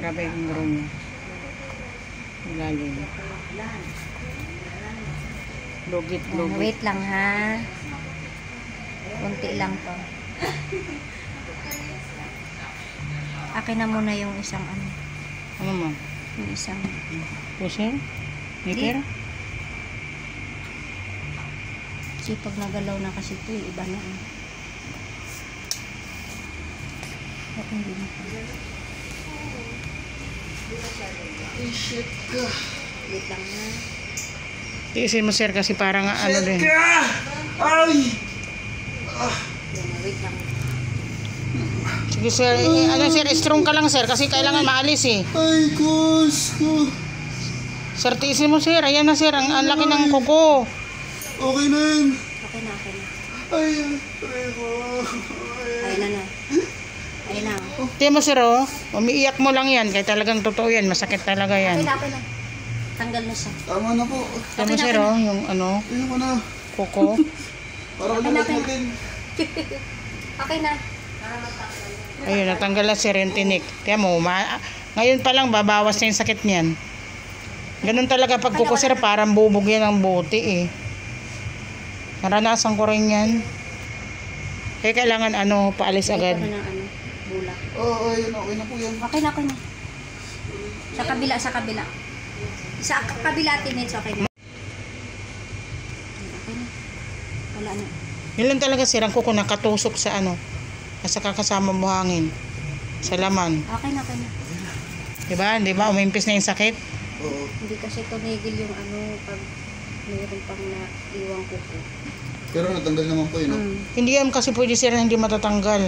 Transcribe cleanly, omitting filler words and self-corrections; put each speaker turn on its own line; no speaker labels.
Grabe yung nguro niya. Ilalim. Lugit.
Wait lang ha. Kunti lang to. Akin na muna yung isang ano.
Ano mo?
Yung isang...
Pusher? Nipper?
Kasi pag nagalaw na kasi ito, iba na. Hindi na.
Shit ka.
Wait lang ha.
Tiisin mo sir kasi parang ano din.
Shit ka! Ay!
Wait lang.
Sige sir, ano sir, strong ka lang sir kasi kailangan maalis eh.
Ay, kus ko.
Sir, tiisin mo sir, ayan na sir, ang laki ng kuko.
Okay na yun.
Okay na.
Ay, preko.
Ayun na. Ayun na.
Tiyan mo sir oh, umiiyak mo lang yan, kaya talagang totoo yan, masakit talaga yan.
Okay na. Tanggal na siya.
Tama na po.
Tiyan mo sir oh, yung ano,
Ayoko na.
kuko.
Para
Okay na.
natin.
Okay na.
Ayun, natanggal na sir yung tinik. Tiyan mo, ngayon pa lang babawas na yung sakit niyan. Ganun talaga pag kuko sir, parang bubog yan ang buti eh. Naranasan ko rin yan. Kaya kailangan ano, paalis agad.
Ito na ng bulak.
Oo, ayun. Okay na po yan.
Okay na. Sa kabila. Sa kabila, tinits, okay na. Okay na. Wala na.
Yun lang talaga sir, ang kuko nakatusok sa ano, nasa kakasama mo hangin. Sa laman.
Okay na.
Di ba? Umimpis na yung sakit.
Oo.
Hindi kasi tumigil yung ano, pag mayroon pang naiwang kuko.
Pero natanggal naman po yun.
Hindi yan kasi pwede sir na hindi matatanggal.